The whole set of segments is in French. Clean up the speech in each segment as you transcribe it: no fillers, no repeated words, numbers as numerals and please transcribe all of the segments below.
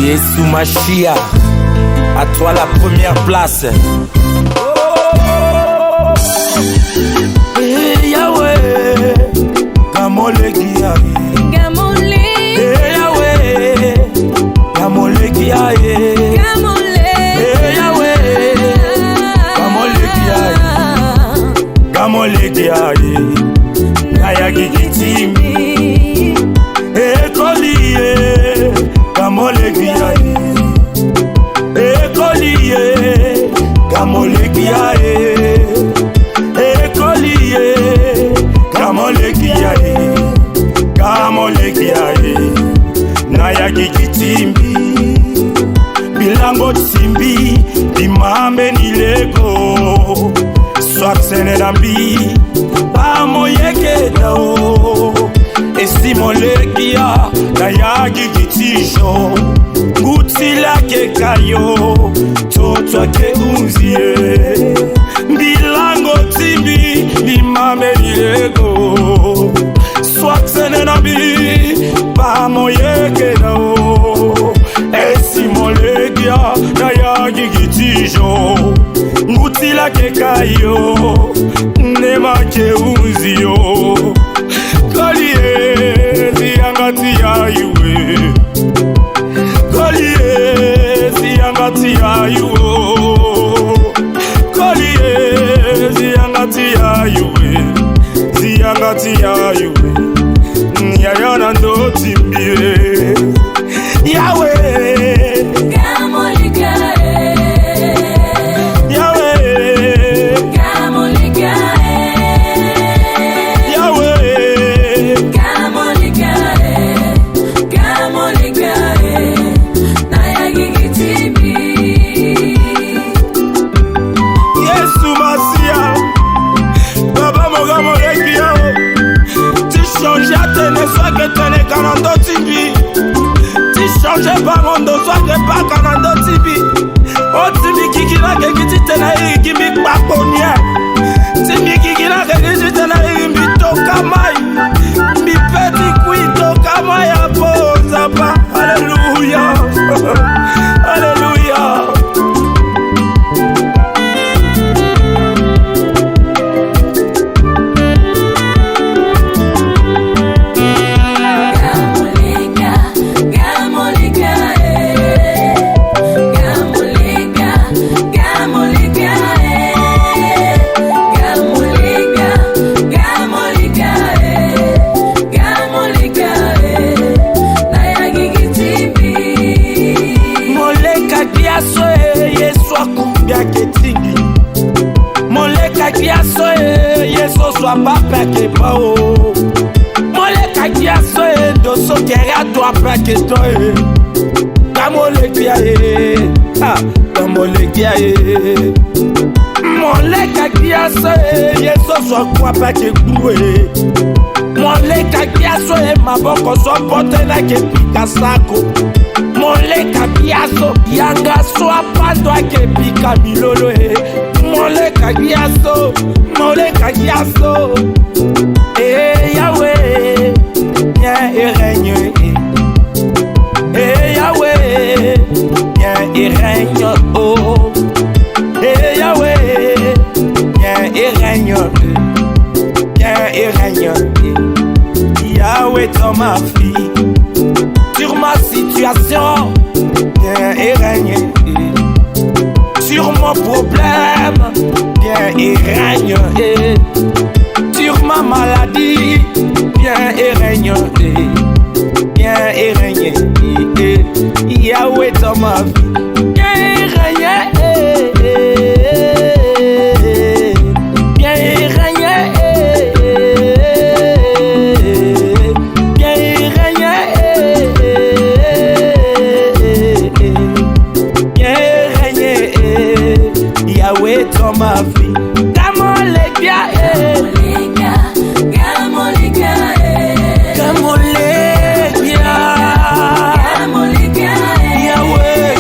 Yesu Machia, à toi la première place. Yahweh, Gamole Giaye, Gamole, Yahweh, Gamole Giaye, Gamole, Yahweh, Gamole Giaye, Gamole Giaye, Naya Gigitimi, Ekoliye, Gamole Giaye, Ekoliye, Gamole Giaye, Ekoliye, Gamole Giaye, Gamole Giaye, Naya Gigitimbi, Bilango Timbi, Dimambe Nilego, Swaksene Nambi, Pamoyeke Dao, Estimolegia, Naya Gigitijo, Gutila Kekayo, Toto Ke Unzie, Bilango Timbi, Dimambe Nilego, Swaksene Nambi, Pamoyeke Dao, Estimolegia, Naya Gigitijo, Gutila Kekayo, Nema Ke Unzio, Koliye, Ziangati Ayuwe, Koliye, Ziangati Ayuwe, Koliye, Ziangati Ayuwe, Ziangati Ayuwe, Nyayana ndo timbie, Yahweh, Gamole Giaye, Yahweh, Gamole Giaye, Yahweh, Gamole Giaye, Gamole Giaye, Naya Gigitimi. Yesu Masia, Baba Moga Molekia, tu changes à tenir soit que tenir Kanando Tibi, tu changes pas mon dos soit que pas Kanando Tibi, oh Tibi Kikina Kikiti Tenaï Kimi Paponia, Tibi Kikina Kikiti Tenaï Mito Kamai, Mi Petit Quito Kamai Apozapa, Alléluia, Alléluia. Papa que pao, mole kakia soe doso kera toi pas que toi, gamole kiaye, ah gamole kiaye, mole kakia soe yeso so quoi pas que coué, mole kakia soe maboko so pote na ke pika sako, mole kakia so yanga so apando ke pika milolo mole kakia so. Eh Yahweh, viens et règne. Eh Yahweh, viens et règne. Oh, eh Yahweh, viens et règne. Viens et règne. Yahweh, dans ma vie, sur ma situation, viens et règne. Sur mon problème, viens et règne. Sur ma maladie, viens et règne. Viens et règne. Yahweh dans ma vie, viens et règne. Viens et règne. Viens et règne. Viens et règne. Yahweh dans ma vie. Gamole Giaye, Gamole Giaye, Gamole Giaye, Gamole Giaye, Yahweh,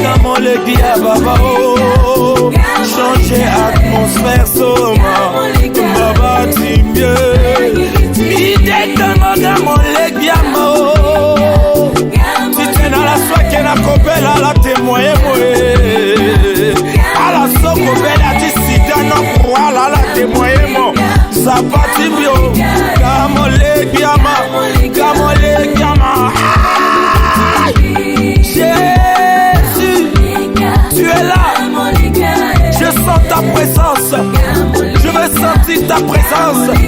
puissance.